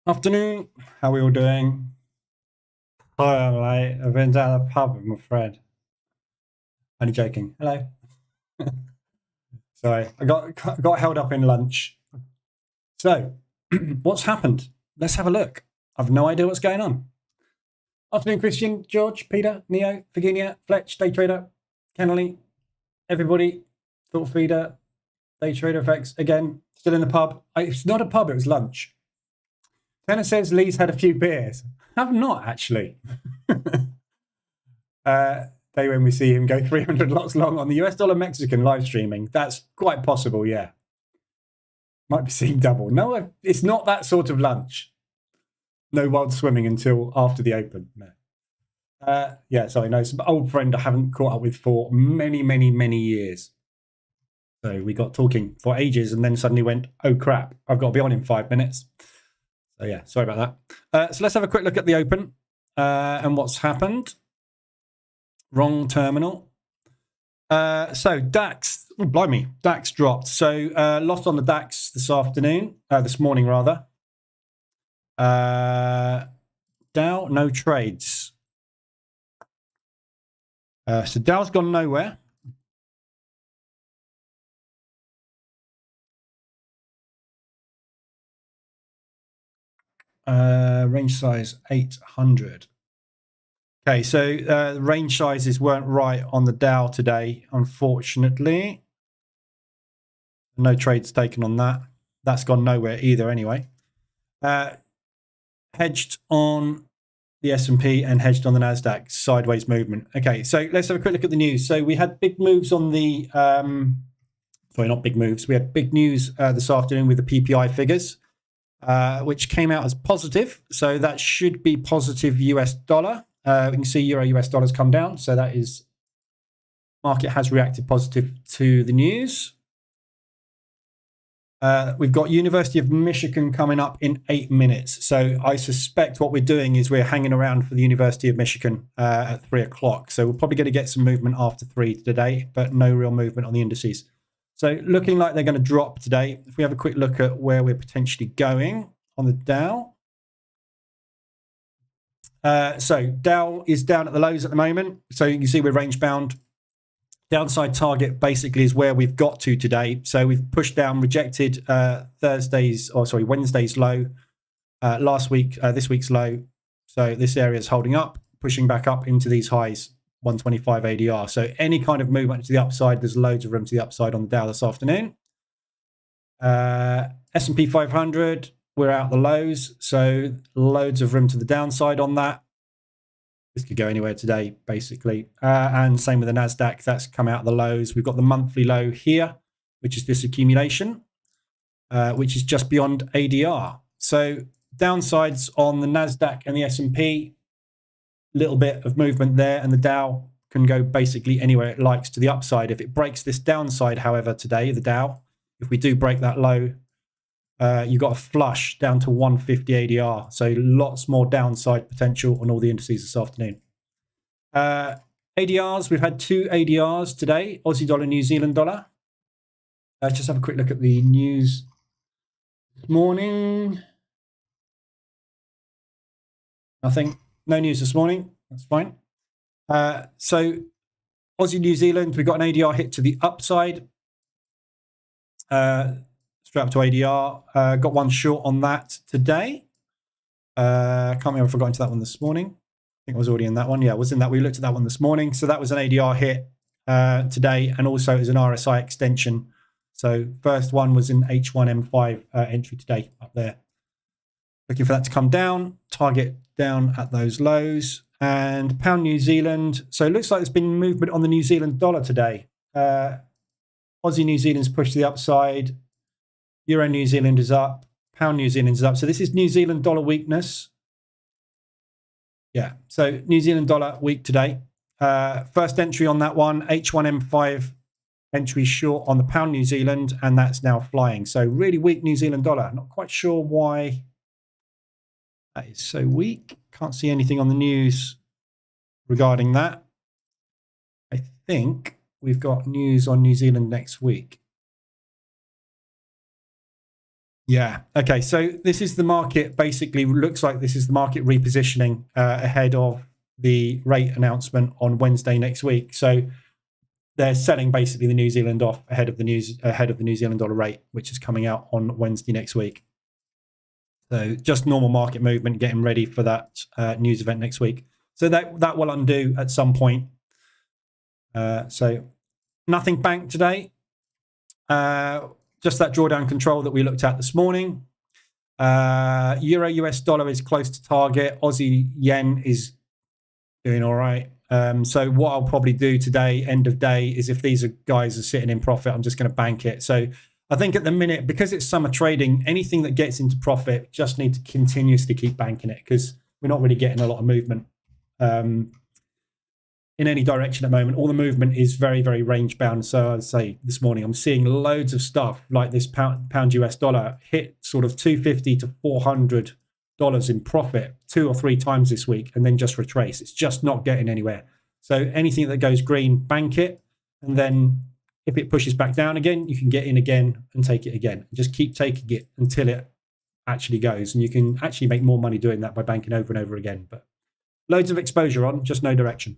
Afternoon, how are we all doing? Hi, I'm late. I've been down the pub with my friend. Only joking. Hello. Sorry, I got held up in lunch. So, what's happened? Let's have a look. I've no idea what's going on. Afternoon, Christian, George, Peter, Neo, Virginia, Fletch, Day Trader, Kennelly, everybody, Thought Feeder, Day Trader Effects, again, still in the pub. It's not a pub, it was lunch. Tanner says Lee's had a few beers. I've not, actually. Day when we see him go 300 lots long on the US dollar Mexican live streaming. That's quite possible, yeah. Might be seeing double. No, it's not that sort of lunch. No wild swimming until after the open. No. Yeah, sorry, no, some old friend I haven't caught up with for many, many, many years. So we got talking for ages and then suddenly went, oh crap, I've got to be on in 5 minutes. So yeah, sorry about that. So let's have a quick look at the open and what's happened. Wrong terminal. So DAX, oh, blimey, DAX dropped. So lost on the DAX this morning rather. Dow, no trades. So Dow's gone nowhere. Range size 800. Okay, so the range sizes weren't right on the Dow today, unfortunately. No trades taken on that. That's gone nowhere either anyway. Hedged on the S&P and hedged on the NASDAQ, sideways movement. Okay, so let's have a quick look at the news. So we had big moves on the, sorry, not big moves. We had big news this afternoon with the PPI figures, which came out as positive. So that should be positive US dollar. We can see Euro US dollars come down. So that is, market has reacted positive to the news. We've got University of Michigan coming up in 8 minutes. So I suspect what we're doing is we're hanging around for the University of Michigan at 3 o'clock. So we're probably going to get some movement after 3 today, but no real movement on the indices. So looking like they're going to drop today. If we have a quick look at where we're potentially going on the Dow. So Dow is down at the lows at the moment. So you can see we're range bound. Downside target basically is where we've got to today. So we've pushed down, rejected Wednesday's low last week, this week's low. So this area is holding up, pushing back up into these highs, 125 ADR. So any kind of movement to the upside, there's loads of room to the upside on the Dow this afternoon. S&P 500, we're out the lows. So loads of room to the downside on that. This could go anywhere today, basically. And same with the NASDAQ. That's come out of the lows. We've got the monthly low here, which is this accumulation, which is just beyond ADR. So downsides on the NASDAQ and the S&P, little bit of movement there. And the Dow can go basically anywhere it likes to the upside. If it breaks this downside, however, today, the Dow, if we do break that low, you've got a flush down to 150 ADR. So lots more downside potential on all the indices this afternoon. ADRs, we've had 2 ADRs today, Aussie dollar, New Zealand dollar. Let's just have a quick look at the news this morning. Nothing, no news this morning. That's fine. So Aussie, New Zealand, we've got an ADR hit to the upside. Straight up to ADR. Got one short on that today. Can't remember if I got into that one this morning. I think I was already in that one. Yeah, I was in that. We looked at that one this morning. So that was an ADR hit today, and also as an RSI extension. So first one was in H1M5 entry today up there. Looking for that to come down. Target down at those lows. And pound New Zealand. So it looks like there's been movement on the New Zealand dollar today. Aussie New Zealand's pushed to the upside. Euro New Zealand is up. Pound New Zealand is up. So this is New Zealand dollar weakness. Yeah, so New Zealand dollar weak today. First entry on that one, H1M5 entry short on the pound New Zealand, and that's now flying. So really weak New Zealand dollar. Not quite sure why that is so weak. Can't see anything on the news regarding that. I think we've got news on New Zealand next week. Yeah. Okay. So this is the market. Basically, looks like this is the market repositioning ahead of the rate announcement on Wednesday next week. So they're selling basically the New Zealand off ahead of the New Zealand dollar rate, which is coming out on Wednesday next week. So just normal market movement, getting ready for that news event next week. So that will undo at some point. So nothing banked today. Just that drawdown control that we looked at this morning. Euro US dollar is close to target. Aussie yen is doing all right. So what I'll probably do today, end of day, is if these guys are sitting in profit, I'm just going to bank it. So I think at the minute, because it's summer trading, anything that gets into profit just need to continuously keep banking it, because we're not really getting a lot of movement in any direction at the moment. All the movement is very, very range bound. So I'd say this morning I'm seeing loads of stuff like this pound US dollar hit sort of $250 to $400 in profit 2 or 3 times this week and then just retrace. It's just not getting anywhere. So anything that goes green, bank it, and then if it pushes back down again, you can get in again and take it again. Just keep taking it until it actually goes, and you can actually make more money doing that by banking over and over again. But loads of exposure on, just no direction.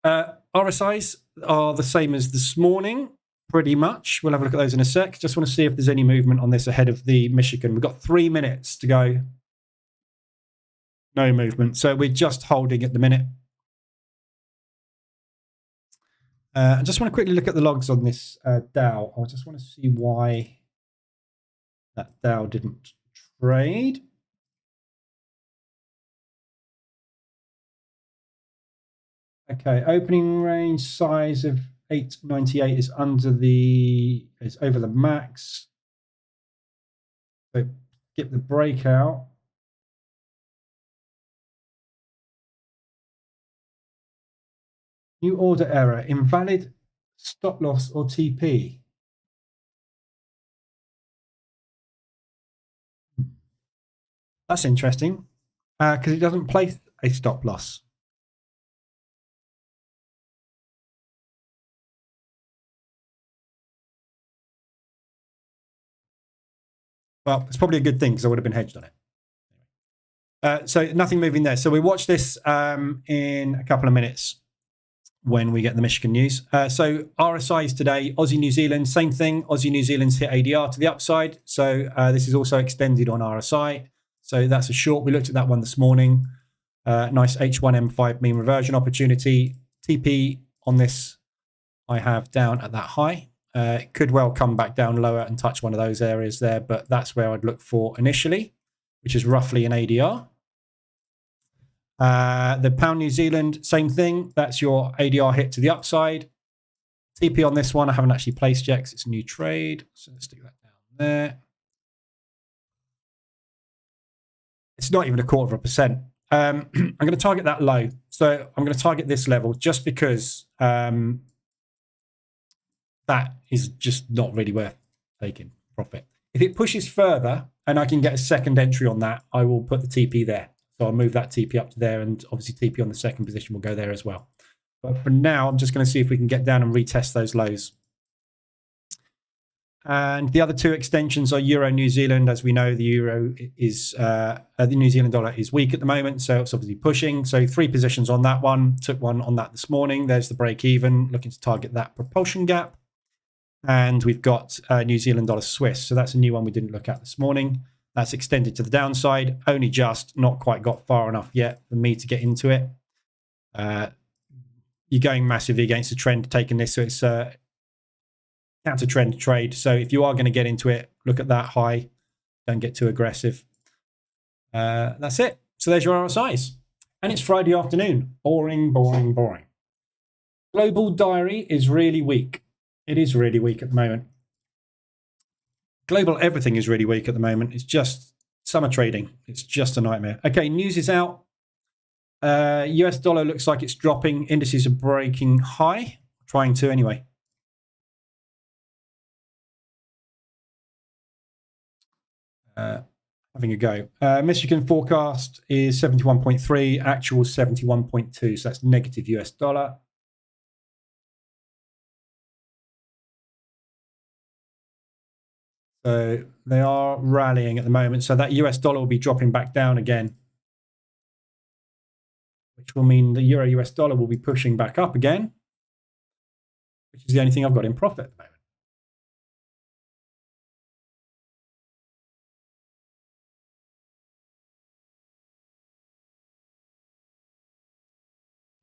RSIs are the same as this morning, pretty much. We'll have a look at those in a sec. Just want to see if there's any movement on this ahead of the Michigan. We've got 3 minutes to go. No movement. So we're just holding at the minute. I just want to quickly look at the logs on this DOW. I just want to see why that DOW didn't trade. Okay, opening range size of 898 is over the max. So skip the breakout. New order error, invalid stop loss or TP. That's interesting, because it doesn't place a stop loss. Well, it's probably a good thing because I would have been hedged on it. So nothing moving there. So we watch this in a couple of minutes when we get the Michigan news. So RSIs today, Aussie New Zealand, same thing. Aussie New Zealand's hit ADR to the upside. So this is also extended on RSI. So that's a short. We looked at that one this morning. Nice H1M5 mean reversion opportunity. TP on this I have down at that high. It could well come back down lower and touch one of those areas there, but that's where I'd look for initially, which is roughly an ADR. The pound New Zealand, same thing. That's your ADR hit to the upside. TP on this one, I haven't actually placed yet because it's a new trade. So let's stick that down there. It's not even 0.25%. I'm going to target that low. So I'm going to target this level just because that is just not really worth taking profit. If it pushes further and I can get a second entry on that, I will put the TP there. So I'll move that TP up to there, and obviously TP on the second position will go there as well. But for now, I'm just going to see if we can get down and retest those lows. And the other 2 extensions are Euro New Zealand. As we know, the Euro is the New Zealand dollar is weak at the moment, so it's obviously pushing. So 3 positions on that one. Took one on that this morning. There's the break even, looking to target that propulsion gap. And we've got New Zealand dollar Swiss. So that's a new one we didn't look at this morning. That's extended to the downside, only just, not quite got far enough yet for me to get into it. You're going massively against the trend taking this, so it's a counter trend trade. So if you are going to get into it, look at that high. Don't get too aggressive. That's it. So there's your RSIs. And it's Friday afternoon. Boring, boring, boring. Global diary is really weak. It is really weak at the moment. Global everything is really weak at the moment. It's just summer trading. It's just a nightmare. Okay, news is out. US dollar looks like it's dropping. Indices are breaking high. Trying to anyway. Having a go. Michigan forecast is 71.3. Actual 71.2. So that's negative US dollar. So they are rallying at the moment. So that US dollar will be dropping back down again, which will mean the euro US dollar will be pushing back up again, which is the only thing I've got in profit at the moment.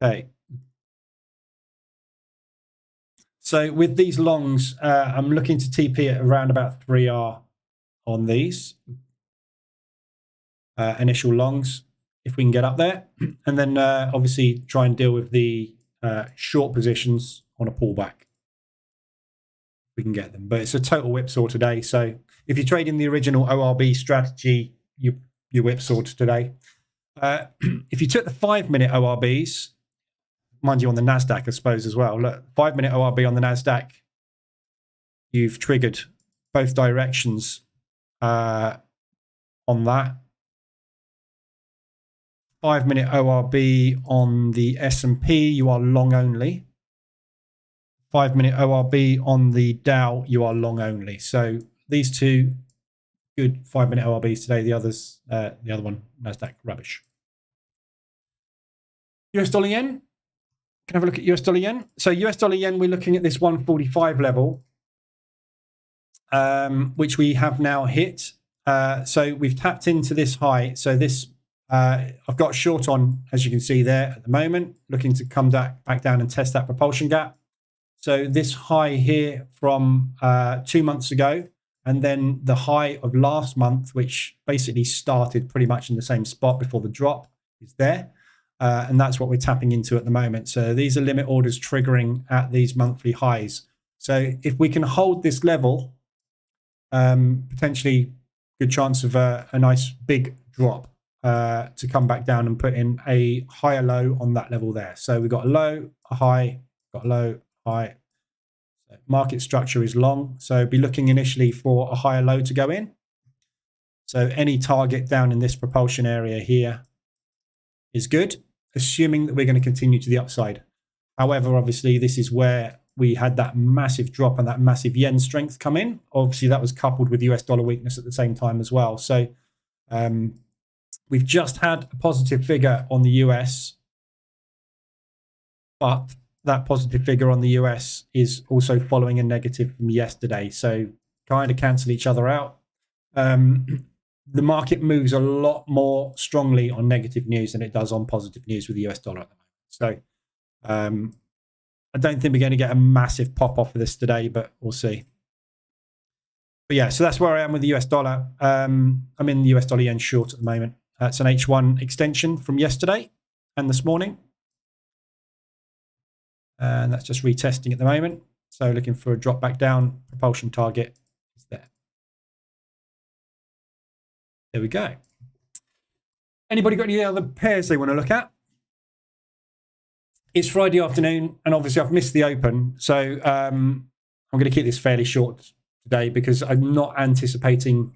Okay. So with these longs, I'm looking to TP at around about 3R on these initial longs, if we can get up there. And then obviously try and deal with the short positions on a pullback. We can get them. But it's a total whipsaw today. So if you're trading the original ORB strategy, you whipsawed today. If you took the 5-minute ORBs, mind you, on the NASDAQ, I suppose, as well. Look, 5-minute ORB on the NASDAQ, you've triggered both directions on that. 5-minute ORB on the S&P, you are long only. 5-minute ORB on the Dow, you are long only. So these two good 5-minute ORBs today. The others, the other one, NASDAQ, rubbish. US dollar yen. Can have a look at US dollar yen. So US dollar yen, we're looking at this 145 level, which we have now hit. So we've tapped into this high. So this, I've got a short on, as you can see there at the moment, looking to come back down and test that propulsion gap. So this high here from 2 months ago, and then the high of last month, which basically started pretty much in the same spot before the drop, is there. And that's what we're tapping into at the moment. So these are limit orders triggering at these monthly highs. So if we can hold this level, potentially good chance of a nice big drop to come back down and put in a higher low on that level there. So we've got a low, a high, got a low, high. So market structure is long. So be looking initially for a higher low to go in. So any target down in this propulsion area here is good, assuming that we're going to continue to the upside. However, obviously, this is where we had that massive drop and that massive yen strength come in. Obviously, that was coupled with US dollar weakness at the same time as well. So we've just had a positive figure on the US, but that positive figure on the US is also following a negative from yesterday. So kind of cancel each other out. The market moves a lot more strongly on negative news than it does on positive news with the US dollar at the moment. So I don't think we're going to get a massive pop off of this today, but we'll see. But yeah, so that's where I am with the US dollar. I'm in the US dollar yen short at the moment. It's an H1 extension from yesterday and this morning. And that's just retesting at the moment. So looking for a drop back down. Propulsion target is there. There we go. Anybody got any other pairs they want to look at? It's Friday afternoon, and obviously I've missed the open. So I'm going to keep this fairly short today because I'm not anticipating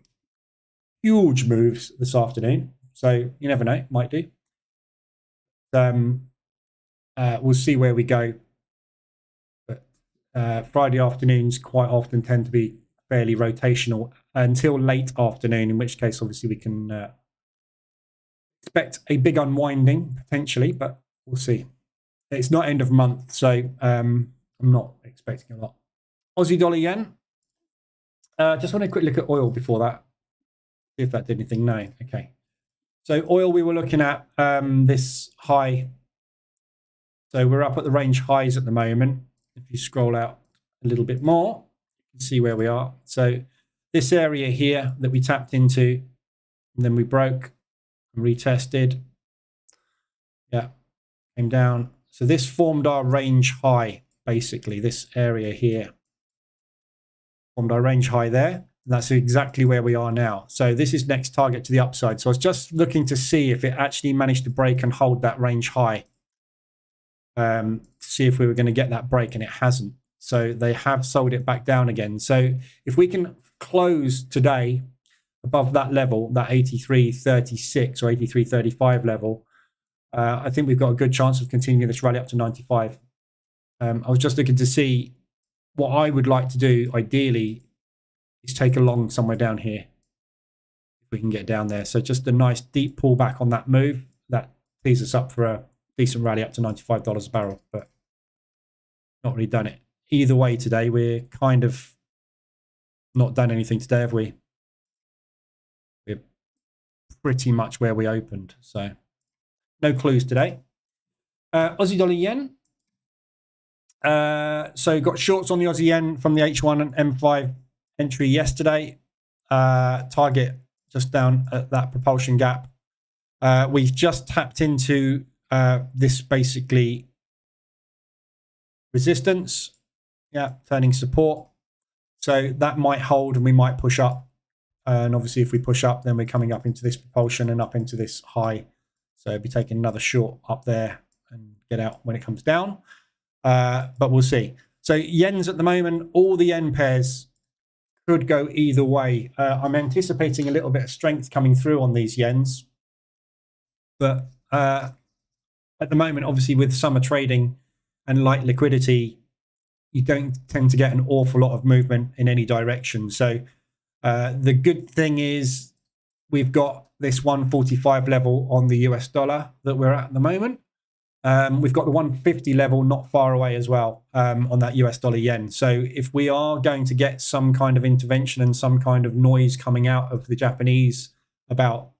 huge moves this afternoon. So you never know, might do. We'll see where we go. But Friday afternoons quite often tend to be fairly rotational until late afternoon, in which case obviously we can expect a big unwinding potentially, but we'll see. It's not end of month, so I'm not expecting a lot. Aussie dollar yen. Just want to quick look at oil before that. See if that did anything. No. Okay. So oil, we were looking at this high. So we're up at the range highs at the moment. If you scroll out a little bit more, you can see where we are. So this area here that we tapped into, and then we broke and retested. Yeah, came down. So this formed our range high, basically. This area here formed our range high there. And that's exactly where we are now. So this is next target to the upside. So I was just looking to see if it actually managed to break and hold that range high. To see if we were going to get that break, and it hasn't. So they have sold it back down again. So if we can close today above that level, that 83.36 or 83.35 level, I think we've got a good chance of continuing this rally up to 95. I was just looking to see what I would like to do, ideally, is take a long somewhere down here. If we can get down there. So just a nice deep pullback on that move. That tees us up for a decent rally up to $95 a barrel, but not really done it. Either way today, we're kind of not done anything today, have we? We're pretty much where we opened. So no clues today. Aussie dollar yen. So got shorts on the Aussie yen from the H1 and M5 entry yesterday. Target just down at that propulsion gap. We've just tapped into this basically resistance. Yeah, turning support. So that might hold and we might push up. And obviously if we push up, then we're coming up into this propulsion and up into this high. So be taking another short up there and get out when it comes down. But we'll see. So yens at the moment, all the yen pairs could go either way. I'm anticipating a little bit of strength coming through on these yens. But at the moment, obviously with summer trading and light liquidity, you don't tend to get an awful lot of movement in any direction. So the good thing is we've got this 145 level on the US dollar that we're at the moment. We've got the 150 level not far away as well on that US dollar yen. So if we are going to get some kind of intervention and some kind of noise coming out of the Japanese about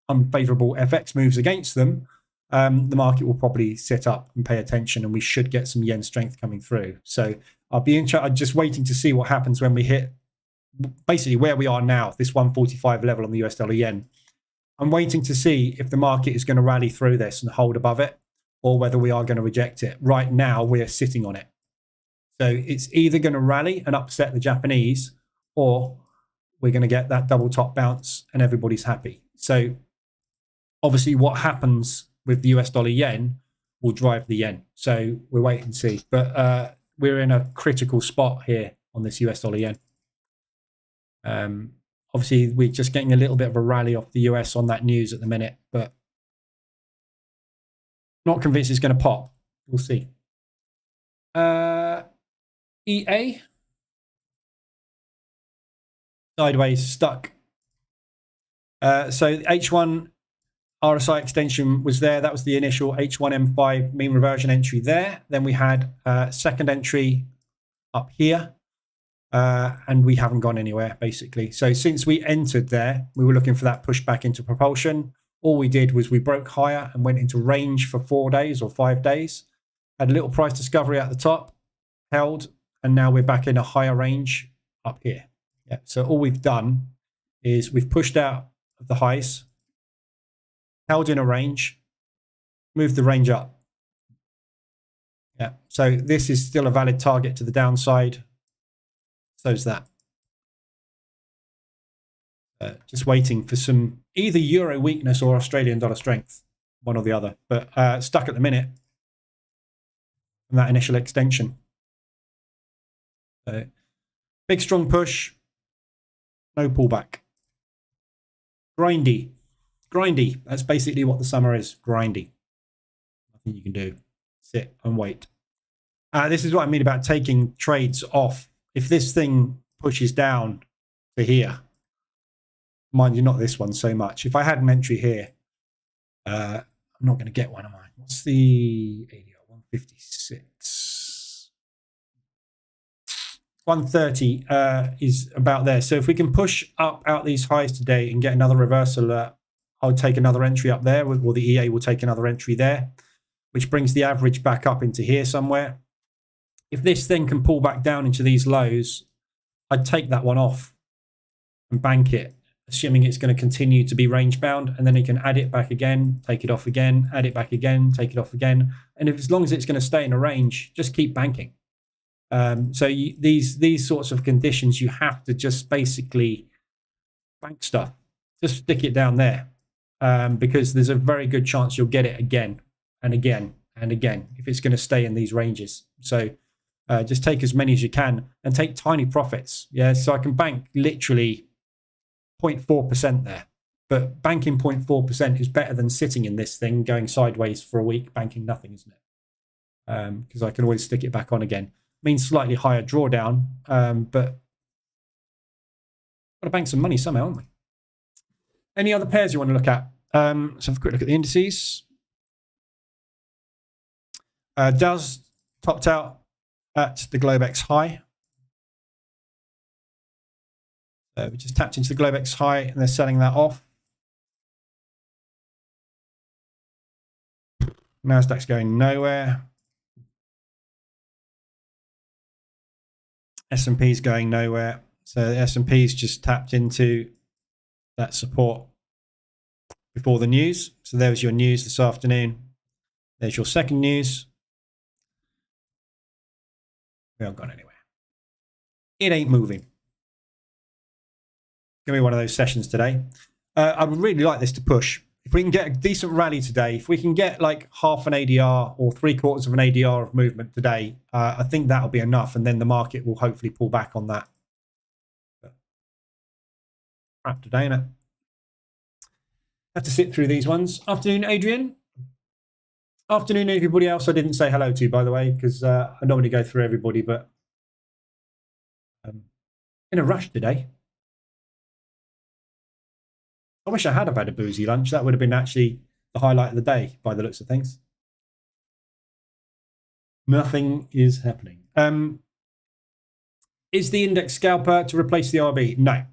unfavorable FX moves against them, the market will probably sit up and pay attention, and we should get some yen strength coming through. So I'll be I'm just waiting to see what happens when we hit basically where we are now, this 145 level on the US dollar yen. I'm waiting to see if the market is going to rally through this and hold above it, or whether we are going to reject it. Right now, we're sitting on it. So it's either going to rally and upset the Japanese, or we're going to get that double top bounce and everybody's happy. So obviously what happens with the US dollar yen will drive the yen. So we'll wait and see. But we're in a critical spot here on this US dollar yen. Obviously, we're just getting a little bit of a rally off the US on that news at the minute, but not convinced it's going to pop. We'll see. EA. Sideways, stuck. So H1 RSI extension was there. That was the initial H1M5 mean reversion entry there. Then we had second entry up here. And we haven't gone anywhere, basically. So since we entered there, we were looking for that push back into propulsion. All we did was we broke higher and went into range for 4 days or 5 days. Had a little price discovery at the top, held, and now we're back in a higher range up here. Yeah. So all we've done is we've pushed out of the highs, held in a range, moved the range up. Yeah. So this is still a valid target to the downside. So's that. Just waiting for some either euro weakness or Australian dollar strength, one or the other. But stuck at the minute from that initial extension. Big strong push, no pullback. Grindy. Grindy. That's basically what the summer is. Grindy. Nothing you can do. Sit and wait. This is what I mean about taking trades off. If this thing pushes down to here, mind you, not this one so much. If I had an entry here, I'm not going to get one, am I? What's the ADR? 156. 130 is about there. So if we can push up out these highs today and get another reversal, I'll take another entry up there, or the EA will take another entry there, which brings the average back up into here somewhere. If this thing can pull back down into these lows, I'd take that one off and bank it, assuming it's going to continue to be range bound, and then you can add it back again, take it off again, add it back again, take it off again. And if as long as it's going to stay in a range, just keep banking. So these sorts of conditions, you have to just basically bank stuff. Just stick it down there, because there's a very good chance you'll get it again and again and again if it's going to stay in these ranges. So just take as many as you can and take tiny profits. Yeah, so I can bank literally 0.4% there. But banking 0.4% is better than sitting in this thing, going sideways for a week, banking nothing, isn't it? Because I can always stick it back on again. Means slightly higher drawdown, but Got to bank some money somehow, haven't we? Any other pairs you want to look at? Let's have a quick look at the indices. Dow's topped out at the Globex high. We just tapped into the Globex high and they're selling that off. NASDAQ's going nowhere. S&P's going nowhere. So the S&P's just tapped into that support before the news. So there was your news this afternoon. There's your second news. We haven't gone anywhere. It ain't moving. Gonna be one of those sessions today. I would really like this to push. If we can get a decent rally today, if we can get like half an ADR or 3/4 of an ADR of movement today, I think that'll be enough. And then the market will hopefully pull back on that. Crap today, innit? Have to sit through these ones. Afternoon, Adrian. Afternoon, everybody else I didn't say hello to, by the way, because I normally go through everybody, but in a rush today. I wish I had have had a boozy lunch. That would have been actually the highlight of the day by the looks of things. Nothing is happening. Is the index scalper to replace the ORB? No,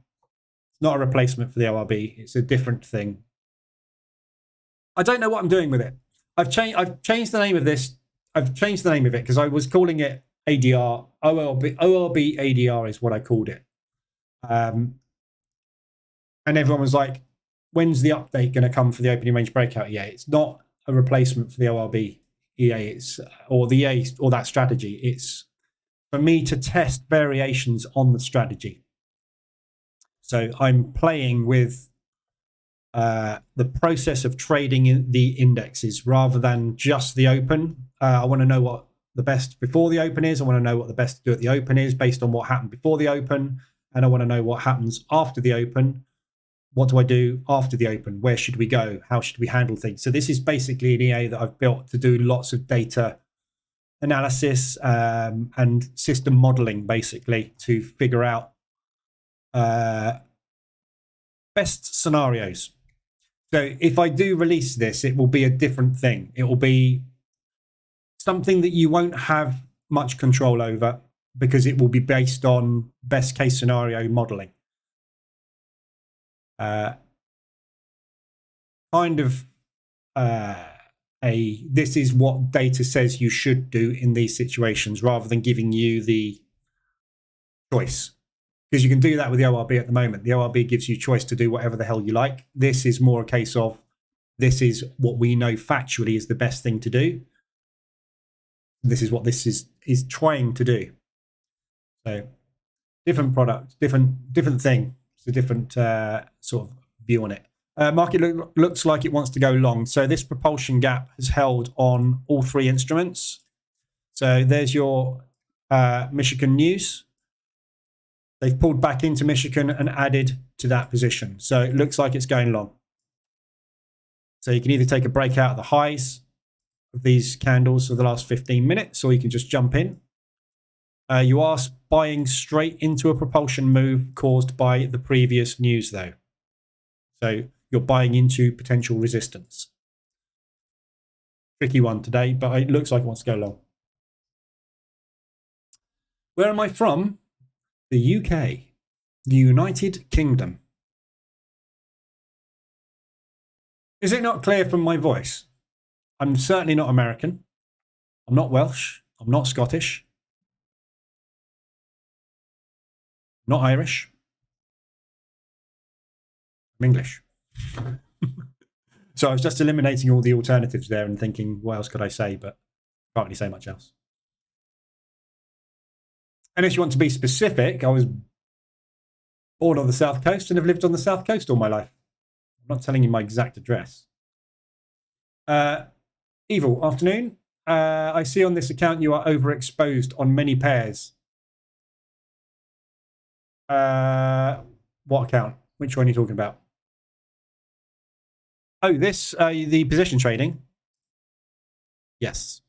it's not a replacement for the ORB. It's a different thing. I don't know what I'm doing with it. I've changed the name of this. I've changed the name of it because I was calling it ADR. ORB ADR is what I called it. And everyone was like, when's the update going to come for the opening range breakout EA? It's not a replacement for the ORB EA, or the EA or that strategy. It's for me to test variations on the strategy. So I'm playing with the process of trading in the indexes rather than just the open. I want to know what the best before the open is. I want to know what the best to do at the open is based on what happened before the open. And I want to know what happens after the open. What do I do after the open? Where should we go? How should we handle things? So this is basically an EA that I've built to do lots of data analysis and system modeling, basically, to figure out best scenarios. So if I do release this, it will be a different thing. It will be something that you won't have much control over because it will be based on best case scenario modeling. This is what data says you should do in these situations rather than giving you the choice. Because you can do that with the ORB at the moment. The ORB gives you choice to do whatever the hell you like. This is more a case of this is what we know factually is the best thing to do. This is what this is trying to do. So different product, different thing. It's a different sort of view on it. Market looks like it wants to go long. So this propulsion gap has held on all three instruments. So there's your Michigan news. They've pulled back into Michigan and added to that position. So it looks like it's going long. So you can either take a breakout of the highs of these candles for the last 15 minutes, or you can just jump in. You are buying straight into a propulsion move caused by the previous news, though. So you're buying into potential resistance. Tricky one today, but it looks like it wants to go long. Where am I from? The UK, the United Kingdom. Is it not clear from my voice? I'm certainly not American. I'm not Welsh. I'm not Scottish. Not Irish. I'm English. So I was just eliminating all the alternatives there and thinking, what else could I say? But can't really say much else. And if you want to be specific, I was born on the South Coast and have lived on the South Coast all my life. I'm not telling you my exact address. Evil, afternoon. I see on this account you are overexposed on many pairs. What account? Which one are you talking about? Oh, this, the position trading. Yes.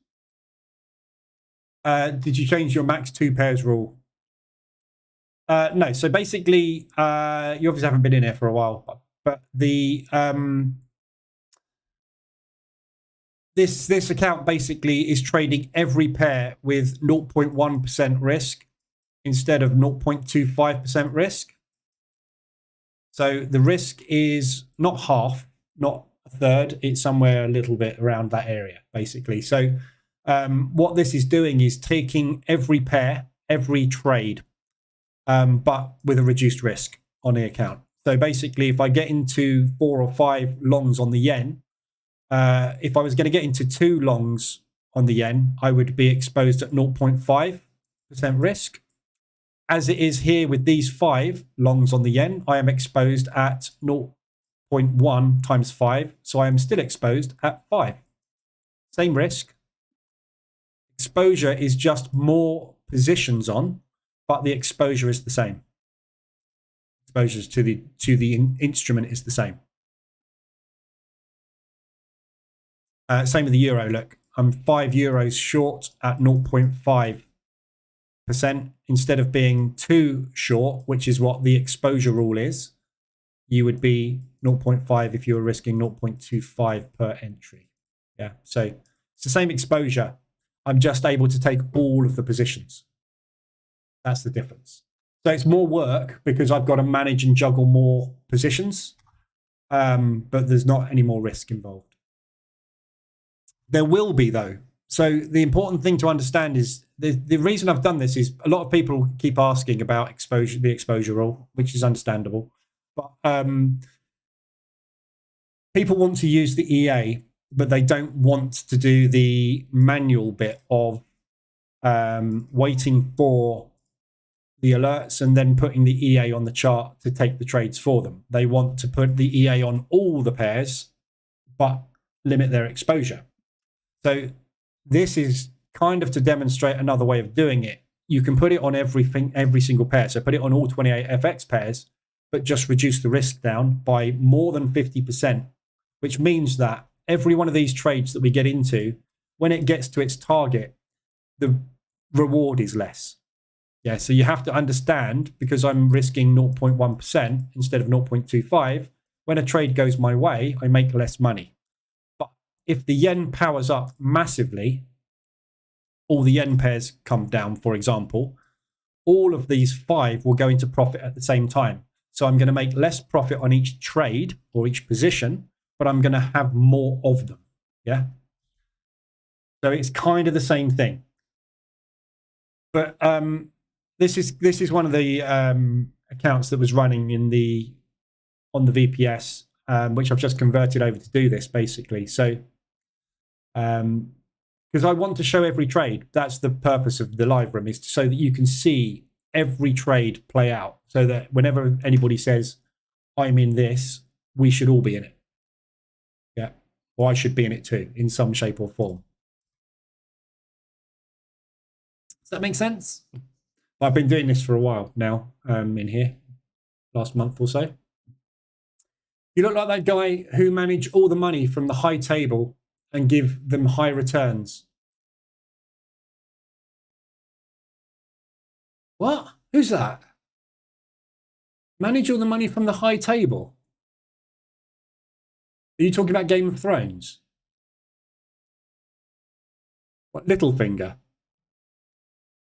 Did you change your max 2 pairs rule? No, so basically, you obviously haven't been in here for a while, but the this account basically is trading every pair with 0.1% risk instead of 0.25% risk. So the risk is not half, not a third, it's somewhere a little bit around that area, basically. So what this is doing is taking every pair, every trade, but with a reduced risk on the account. So basically, if I get into 4 or 5 longs on the yen, if I was going to get into 2 longs on the yen, I would be exposed at 0.5% risk. As it is here with these 5 longs on the yen, I am exposed at 0.1 times 5. So I am still exposed at 5. Same risk. Exposure is just more positions on, but the exposure is the same. Exposure to the instrument is the same. Same with the euro. Look, I'm €5 short at 0.5%. Instead of being 2 short, which is what the exposure rule is, you would be 0.5 if you were risking 0.25 per entry. Yeah, so it's the same exposure. I'm just able to take all of the positions. That's the difference. So it's more work because I've got to manage and juggle more positions, but there's not any more risk involved. There will be, though. So the important thing to understand is the reason I've done this is a lot of people keep asking about exposure, the exposure rule, which is understandable. But people want to use the EA, but they don't want to do the manual bit of waiting for the alerts and then putting the EA on the chart to take the trades for them. They want to put the EA on all the pairs, but limit their exposure. So this is kind of to demonstrate another way of doing it. You can put it on every single pair. So put it on all 28 FX pairs, but just reduce the risk down by more than 50%, which means that every one of these trades that we get into, when it gets to its target, the reward is less. Yeah, so you have to understand, because I'm risking 0.1% instead of 0.25, when a trade goes my way, I make less money. But if the yen powers up massively, all the yen pairs come down, for example, all of these 5 will go into profit at the same time. So I'm going to make less profit on each trade or each position, but I'm going to have more of them. Yeah. So it's kind of the same thing. But this is one of the accounts that was running on the VPS, which I've just converted over to do this, basically. So because I want to show every trade. That's the purpose of the live room, is so that you can see every trade play out, so that whenever anybody says, I'm in this, we should all be in it. Yeah. Or I should be in it too, in some shape or form. Does that make sense? I've been doing this for a while now, in here, last month or so. You look like that guy who managed all the money from the high table and give them high returns. What? Who's that? Manage all the money from the high table? Are you talking about Game of Thrones? What, Littlefinger?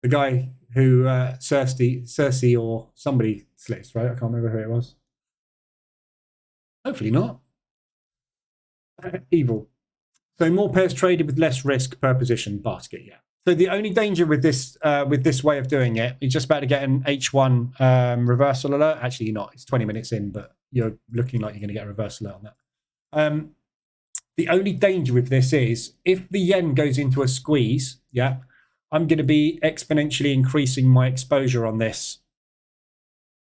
The guy who Cersei or somebody slits, right? I can't remember who it was. Hopefully not. Evil. So more pairs traded with less risk per position basket, yeah. So the only danger with this way of doing it, you're just about to get an H1 reversal alert. Actually, you're not. It's 20 minutes in, but you're looking like you're going to get a reversal alert on that. The only danger with this is if the yen goes into a squeeze, yeah, I'm going to be exponentially increasing my exposure on this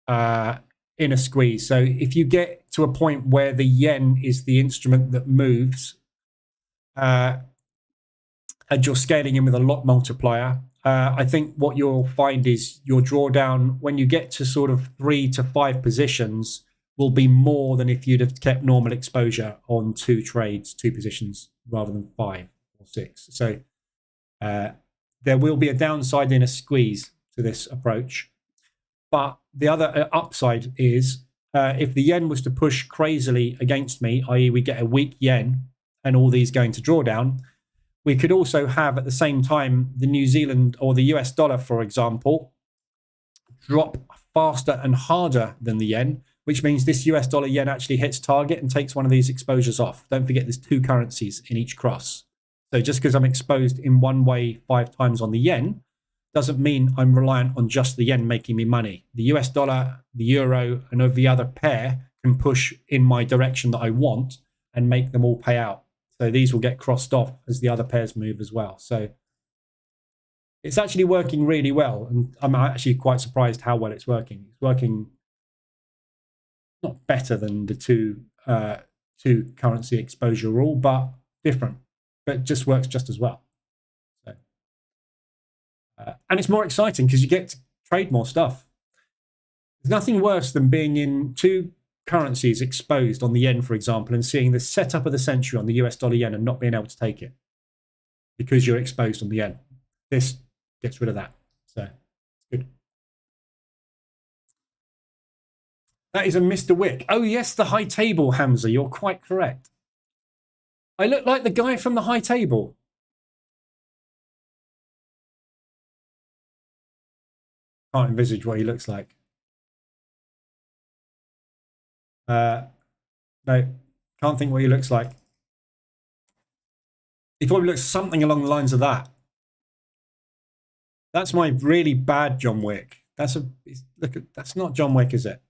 in a squeeze. So if you get to a point where the yen is the instrument that moves, and you're scaling in with a lot multiplier, I think what you'll find is your drawdown, when you get to sort of 3 to 5 positions, will be more than if you'd have kept normal exposure on 2 trades, 2 positions, rather than 5 or 6. So there will be a downside in a squeeze to this approach. But the other upside is if the yen was to push crazily against me, i.e. we get a weak yen and all these going to drawdown, we could also have at the same time the New Zealand or the US dollar, for example, drop faster and harder than the yen, which means this US dollar yen actually hits target and takes one of these exposures off. Don't forget there's two currencies in each cross. So just because I'm exposed in one way 5 times on the yen doesn't mean I'm reliant on just the yen making me money. The US dollar, the euro, and every other pair can push in my direction that I want and make them all pay out. So these will get crossed off as the other pairs move as well. So it's actually working really well. And I'm actually quite surprised how well it's working. It's working not better than the two currency exposure rule, but different. But it just works just as well. So, and it's more exciting because you get to trade more stuff. There's nothing worse than being in two currencies exposed on the yen, for example, and seeing the setup of the century on the US dollar yen and not being able to take it because you're exposed on the yen. This gets rid of that. So it's good. That is a Mr. Wick. Oh, yes, the high table, Hamza. You're quite correct. I look like the guy from the high table. Can't envisage what he looks like. No, can't think what he looks like. He probably looks something along the lines of that. That's my really bad John Wick. That's not John Wick, is it?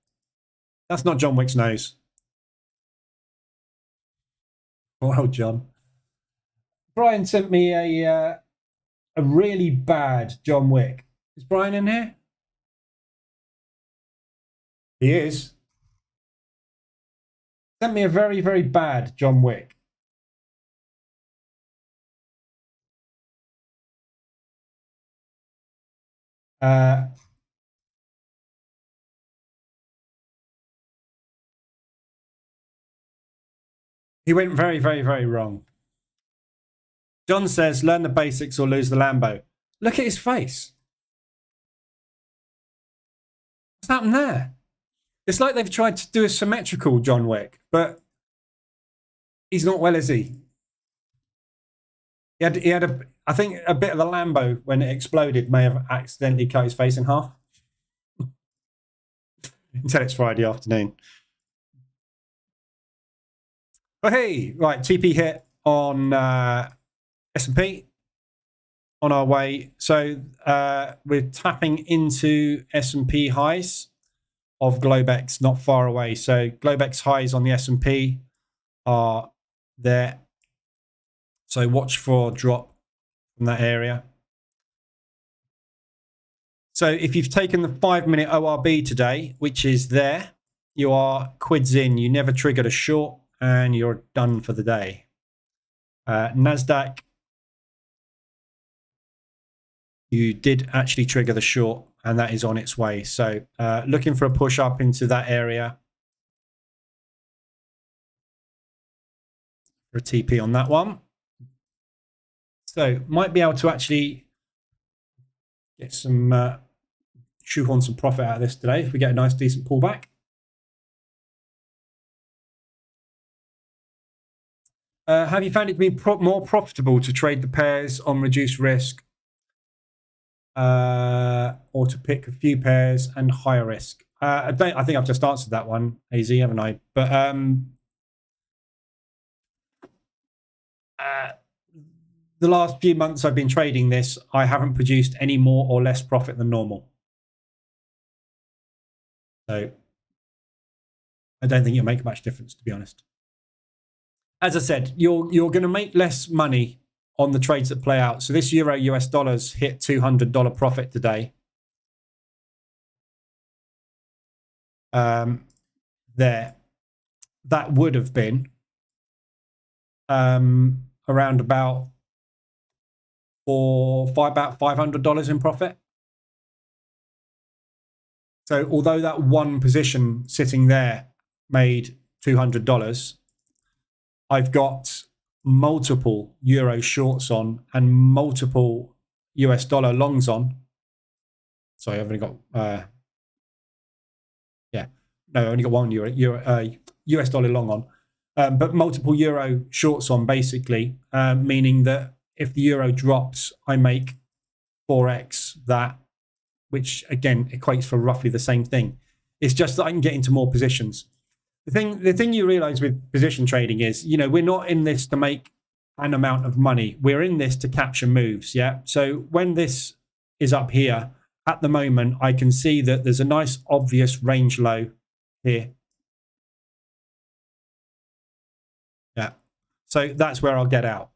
That's not John Wick's nose. Well, John. Brian sent me a really bad John Wick. Is Brian in here? He is. Sent me a very, very bad John Wick. He went very, very, very wrong. John says, learn the basics or lose the Lambo. Look at his face. What's happened there? It's like they've tried to do a symmetrical John Wick, but he's not well, is he? He had I think a bit of the Lambo when it exploded may have accidentally cut his face in half. Until it's Friday afternoon. But hey, right, TP hit on S&P on our way. So we're tapping into S&P highs of Globex not far away. So Globex highs on the S&P are there. So watch for a drop from that area. So if you've taken the 5-minute ORB today, which is there, you are quids in. You never triggered a short and you're done for the day. NASDAQ, you did actually trigger the short and that is on its way. So looking for a push up into that area. For a TP on that one. So might be able to actually get some shoehorn some profit out of this today if we get a nice decent pullback. Have you found it to be more profitable to trade the pairs on reduced risk or to pick a few pairs and higher risk? I think I've just answered that one, AZ, haven't I? But the last few months I've been trading this, I haven't produced any more or less profit than normal. So I don't think it'll make much difference, to be honest. As I said, you're going to make less money on the trades that play out. So this euro US dollars hit $200 profit today. There. That would have been around about about $500 in profit. So although that one position sitting there made $200, I've got multiple euro shorts on and multiple US dollar longs on. Sorry, I've only got no, only got one US dollar long on, but multiple euro shorts on, basically, meaning that if the euro drops, I make Forex that, which again equates for roughly the same thing. It's just that I can get into more positions. The thing you realize with position trading is, we're not in this to make an amount of money. We're in this to capture moves. Yeah. So when this is up here at the moment, I can see that there's a nice obvious range low here. Yeah. So that's where I'll get out.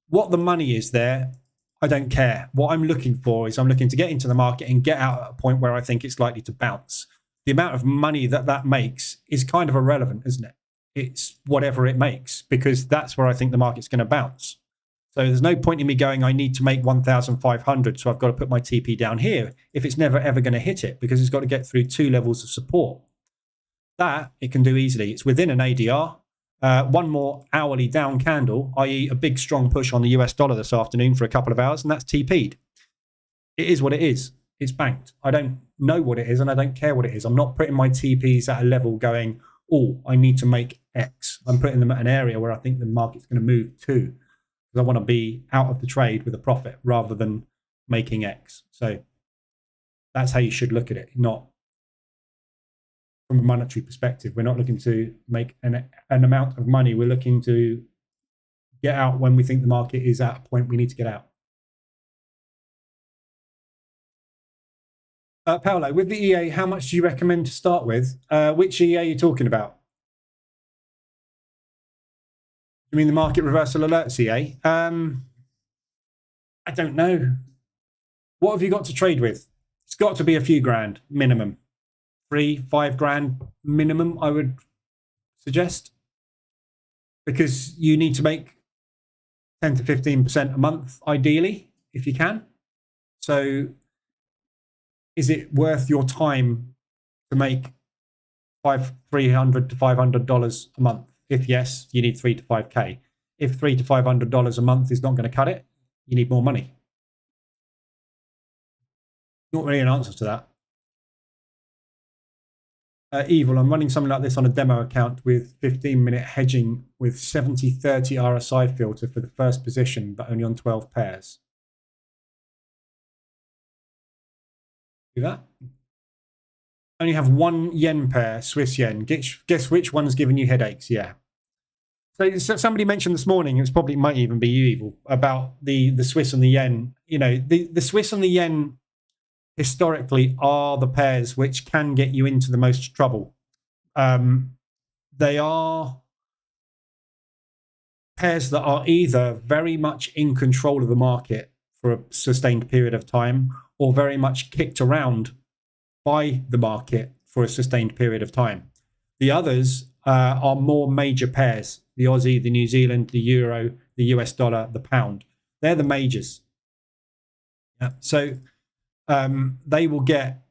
What the money is there, I don't care. What I'm looking for is I'm looking to get into the market and get out at a point where I think it's likely to bounce. The amount of money that makes is kind of irrelevant, isn't it? It's whatever it makes, because that's where I think the market's going to bounce. So there's no point in me going, I need to make 1,500, so I've got to put my TP down here if it's never, ever going to hit it, because it's got to get through 2 levels of support. That it can do easily. It's within an ADR. One more hourly down candle, i.e. a big strong push on the US dollar this afternoon for a couple of hours, and that's TP'd. It is what it is. It's banked. I don't know what it is, and I don't care what it is. I'm not putting my TPs at a level going, oh, I need to make X. I'm putting them at an area where I think the market's going to move to, because I want to be out of the trade with a profit rather than making X. So that's how you should look at it, not from a monetary perspective. We're not looking to make an amount of money. We're looking to get out when we think the market is at a point we need to get out. Paolo, with the EA, how much do you recommend to start with? Which EA are you talking about? You mean the market reversal alerts EA? I don't know. What have you got to trade with? It's got to be a few grand minimum. 3-5 grand minimum, I would suggest, because you need to make 10 to 15% a month, ideally, if you can. So is it worth your time to make $300 to $500 a month? If yes, you need 3 to 5K. If $300 to $500 a month is not going to cut it, you need more money. Not really an answer to that. Evil, I'm running something like this on a demo account with 15-minute hedging with 70-30 RSI filter for the first position, but only on 12 pairs. Do that. Only have 1 yen pair, Swiss yen. Guess which one's giving you headaches? Yeah. So somebody mentioned this morning, it might even be you, Evil, about the Swiss and the yen. The Swiss and the yen historically are the pairs which can get you into the most trouble. They are pairs that are either very much in control of the market for a sustained period of time, or very much kicked around by the market for a sustained period of time. The others are more major pairs: the Aussie, the New Zealand, the Euro, the US dollar, the pound. They're the majors. Yeah. So they will get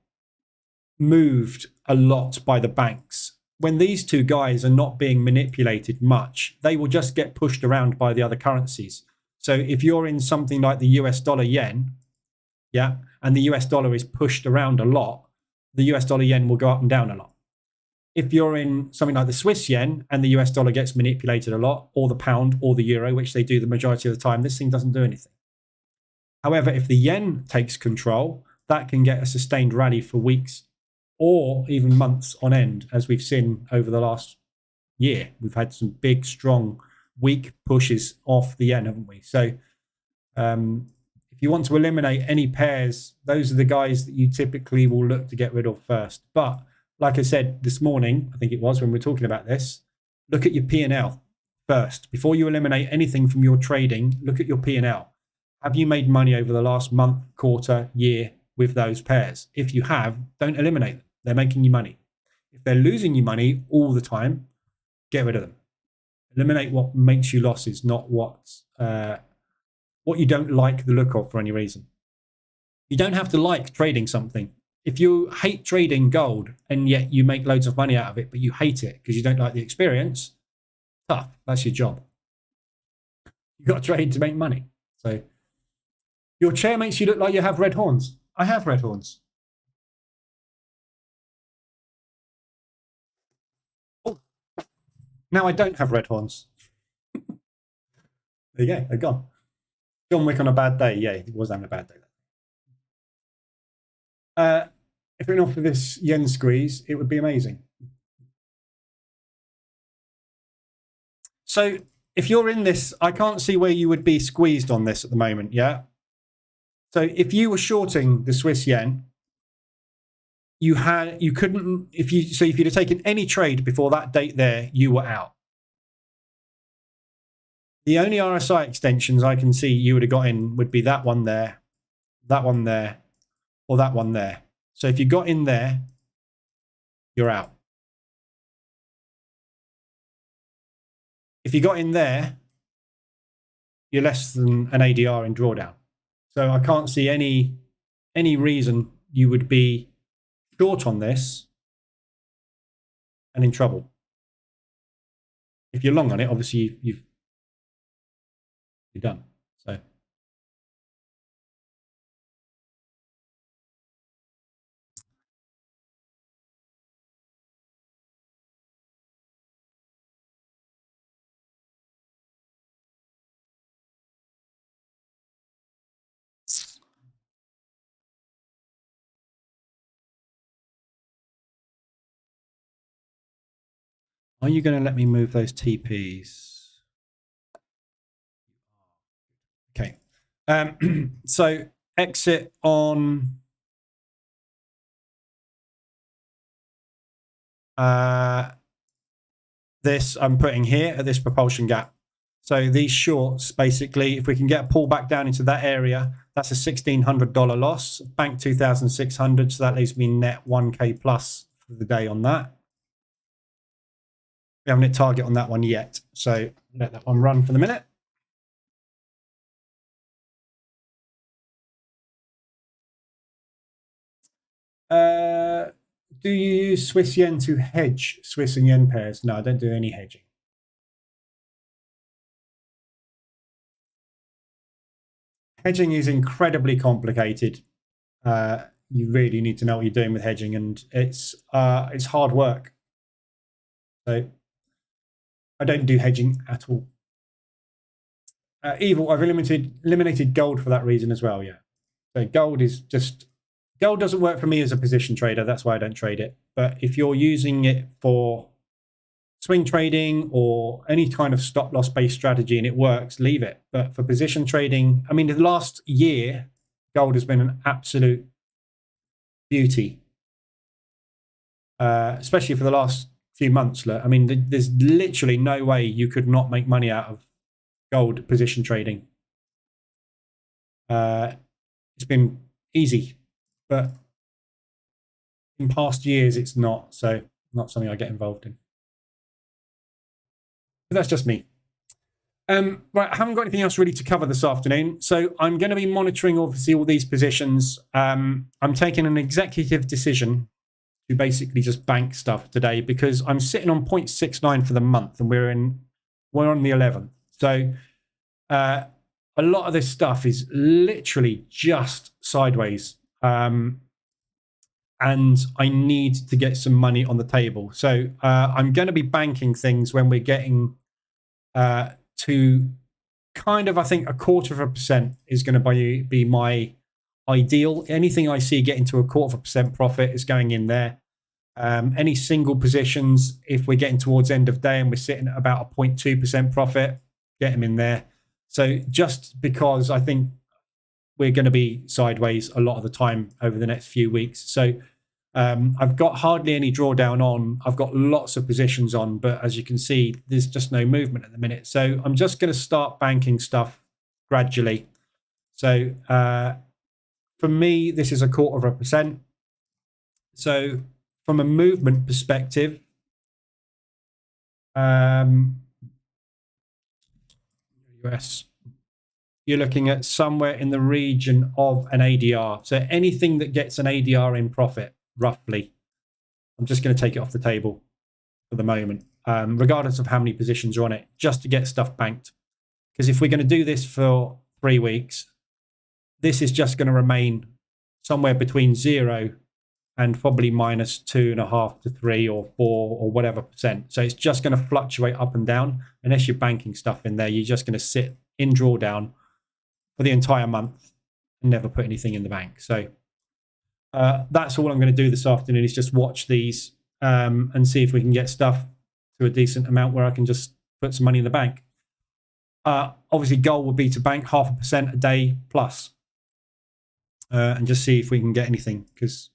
moved a lot by the banks. When these two guys are not being manipulated much, they will just get pushed around by the other currencies. So if you're in something like the US dollar yen, yeah, and the US dollar is pushed around a lot, the US dollar yen will go up and down a lot. If you're in something like the Swiss yen and the US dollar gets manipulated a lot, or the pound or the euro, which they do the majority of the time, this thing doesn't do anything. However, if the yen takes control, that can get a sustained rally for weeks or even months on end, as we've seen over the last year. We've had some big, strong, weak pushes off the yen, haven't we? So if you want to eliminate any pairs, those are the guys that you typically will look to get rid of first. But like I said this morning, I think it was when we were talking about this, look at your P&L first. Before you eliminate anything from your trading, look at your P&L. Have you made money over the last month, quarter, year with those pairs? If you have, don't eliminate them. They're making you money. If they're losing you money all the time, get rid of them. Eliminate what makes you losses, not what you don't like the look of for any reason. You don't have to like trading something. If you hate trading gold and yet you make loads of money out of it, but you hate it because you don't like the experience, tough. That's your job. You've got to trade to make money. So your chair makes you look like you have red horns. I have red horns. Now I don't have red horns. There you go, they're gone. John Wick on a bad day. Yeah, he was having a bad day. If it not for this yen squeeze, it would be amazing. So if you're in this, I can't see where you would be squeezed on this at the moment, yeah? So if you were shorting the Swiss yen, you couldn't, if you'd have taken any trade before that date there, you were out. The only RSI extensions I can see you would have got in would be that one there, or that one there. So if you got in there, you're out. If you got in there, you're less than an ADR in drawdown. So I can't see any reason you would be short on this and in trouble. If you're long on it, obviously you're done. So are you going to let me move those TPs? Okay. So exit on this I'm putting here at this propulsion gap. So these shorts, basically, if we can get a pull back down into that area, that's a $1,600 loss. Bank 2,600, so that leaves me net 1K plus for the day on that. We haven't hit target on that one yet, so let that one run for the minute. Do you use Swiss yen to hedge Swiss and yen pairs? No, I don't do any hedging. Hedging is incredibly complicated. You really need to know what you're doing with hedging, and it's hard work. So I don't do hedging at all. Evil, I've eliminated gold for that reason as well. Yeah. So gold doesn't work for me as a position trader. That's why I don't trade it. But if you're using it for swing trading or any kind of stop loss based strategy and it works, leave it. But for position trading, I mean, the last year, gold has been an absolute beauty, especially for the last few months. I mean, there's literally no way you could not make money out of gold position trading. It's been easy, but in past years, it's not. So not something I get involved in. But that's just me. Right, I haven't got anything else really to cover this afternoon. So I'm going to be monitoring, obviously, all these positions. I'm taking an executive decision to basically just bank stuff today because I'm sitting on 0.69 for the month and we're on the 11th. So a lot of this stuff is literally just sideways. And I need to get some money on the table. So I'm going to be banking things when we're getting to kind of, I think, 0.25% is going to be my ideal. Anything I see getting to 0.25% profit is going in there. Any single positions, if we're getting towards end of day and we're sitting at about a 0.2% profit, get them in there. So just because I think we're going to be sideways a lot of the time over the next few weeks. So I've got hardly any drawdown on. I've got lots of positions on, but as you can see, there's just no movement at the minute. So I'm just going to start banking stuff gradually. So for me, this is 0.25%. So from a movement perspective, US, you're looking at somewhere in the region of an ADR. So anything that gets an ADR in profit, roughly, I'm just going to take it off the table for the moment, regardless of how many positions are on it, just to get stuff banked. Because if we're going to do this for 3 weeks, this is just going to remain somewhere between 0 and probably minus 2.5 to 3 or 4 or whatever percent. So it's just going to fluctuate up and down. Unless you're banking stuff in there, you're just going to sit in drawdown for the entire month and never put anything in the bank. So that's all I'm going to do this afternoon, is just watch these and see if we can get stuff to a decent amount where I can just put some money in the bank. Obviously, goal would be to bank 0.5% a day plus, and just see if we can get anything, because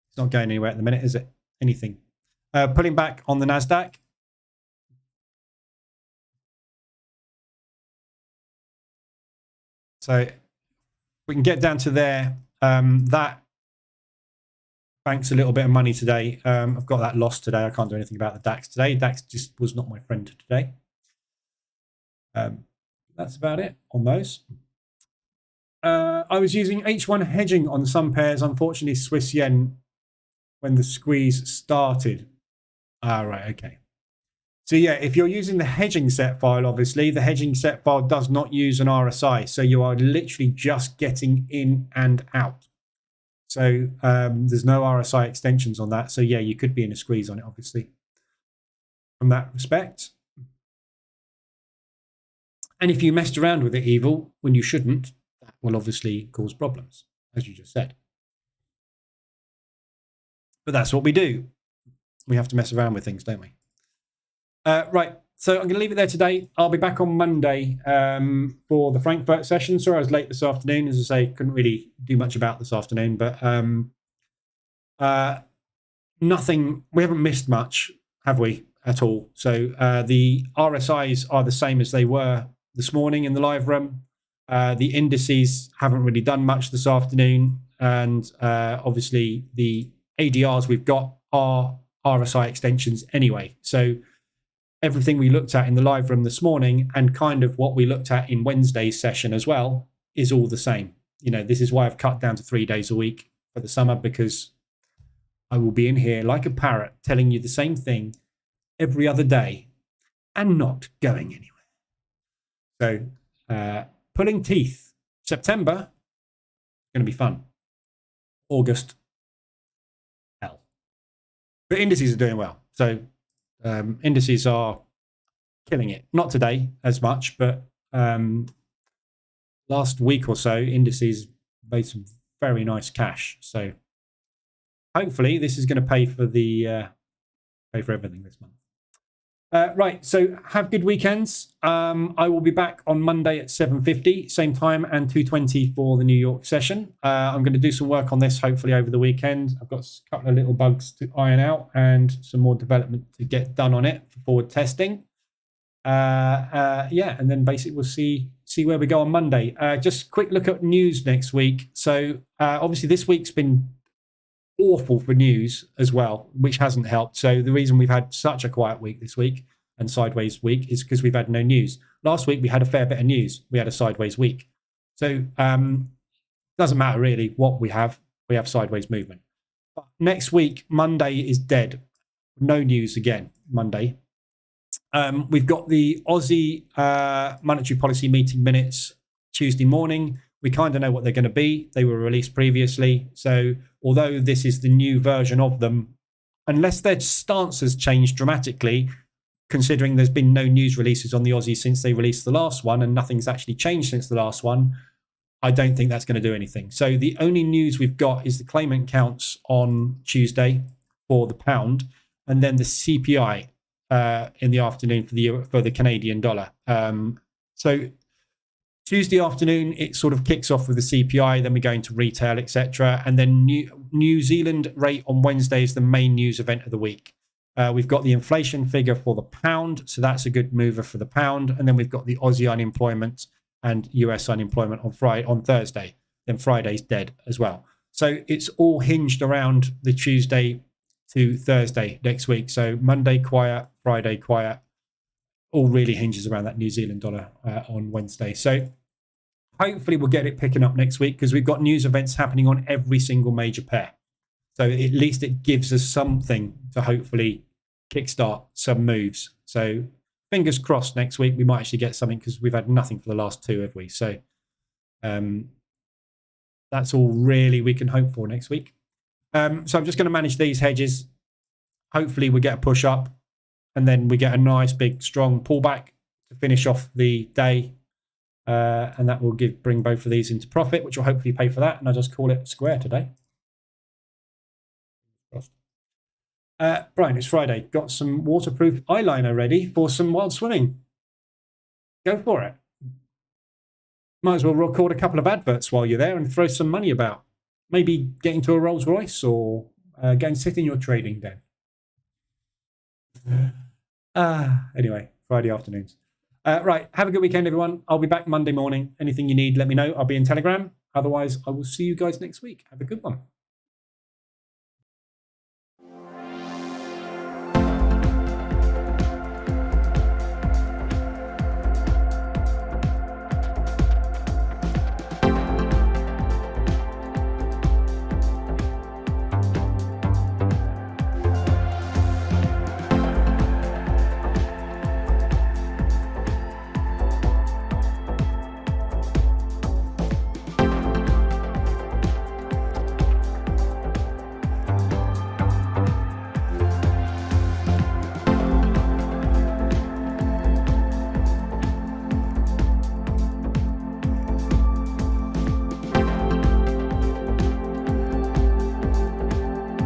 it's not going anywhere at the minute, is it? Anything. Pulling back on the NASDAQ. So we can get down to there. That bank's a little bit of money today. I've got that loss today. I can't do anything about the DAX today. DAX just was not my friend today. That's about it on those. I was using H1 hedging on some pairs. Unfortunately, Swiss yen, when the squeeze started. Right, okay. So yeah, if you're using the hedging set file, obviously, the hedging set file does not use an RSI. So you are literally just getting in and out. So there's no RSI extensions on that. So yeah, you could be in a squeeze on it, obviously, from that respect. And if you messed around with it evil when you shouldn't, that will obviously cause problems, as you just said. But that's what we do. We have to mess around with things, don't we? Right, so I'm going to leave it there today. I'll be back on Monday for the Frankfurt session. Sorry I was late this afternoon. As I say, couldn't really do much about this afternoon, but nothing, we haven't missed much, have we, at all? So the RSIs are the same as they were this morning in the live room. The indices haven't really done much this afternoon. And obviously the ADRs we've got are RSI extensions anyway. So everything we looked at in the live room this morning and kind of what we looked at in Wednesday's session as well is all the same. You know, this is why I've cut down to 3 days a week for the summer, because I will be in here like a parrot telling you the same thing every other day and not going anywhere. So pulling teeth. September, going to be fun. August, hell. But indices are doing well. So indices are killing it. Not today as much, but last week or so, indices made some very nice cash. So hopefully this is going to pay for the pay for everything this month. Right, so have good weekends. I will be back on Monday at 7:50, same time, and 2:20 for the New York session. I'm going to do some work on this hopefully over the weekend. I've got a couple of little bugs to iron out and some more development to get done on it for forward testing. Yeah, and then basically we'll see where we go on Monday. Just quick look at news next week. So obviously this week's been awful for news as well, which hasn't helped. So the reason we've had such a quiet week this week and sideways week is because we've had no news. Last week we had a fair bit of news. We had a sideways week. So doesn't matter really what we have sideways movement. But next week, Monday is dead. No news again, Monday. We've got the Aussie monetary policy meeting minutes Tuesday morning. We kind of know what they're going to be. They were released previously. So although this is the new version of them, unless their stance has changed dramatically, considering there's been no news releases on the Aussie since they released the last one and nothing's actually changed since the last one, I don't think that's going to do anything. So the only news we've got is the claimant counts on Tuesday for the pound, and then the CPI in the afternoon for the Canadian dollar. So Tuesday afternoon, it sort of kicks off with the CPI, then we go into retail, etc. And then New Zealand rate on Wednesday is the main news event of the week. We've got the inflation figure for the pound, so that's a good mover for the pound. And then we've got the Aussie unemployment and US unemployment on Thursday. Then Friday's dead as well. So it's all hinged around the Tuesday to Thursday next week. So Monday quiet, Friday quiet. All really hinges around that New Zealand dollar on Wednesday. So hopefully we'll get it picking up next week because we've got news events happening on every single major pair. So at least it gives us something to hopefully kickstart some moves. So fingers crossed next week we might actually get something, because we've had nothing for the last two, have we? So that's all really we can hope for next week. So I'm just going to manage these hedges. Hopefully we get a push up and then we get a nice big strong pullback to finish off the day. And that will bring both of these into profit, which will hopefully pay for that. And I'll just call it square today. Brian, it's Friday. Got some waterproof eyeliner ready for some wild swimming. Go for it. Might as well record a couple of adverts while you're there and throw some money about. Maybe get into a Rolls Royce or go and sit in your trading den. Anyway, Friday afternoons. Right, have a good weekend, everyone. I'll be back Monday morning. Anything you need, let me know. I'll be in Telegram. Otherwise, I will see you guys next week. Have a good one.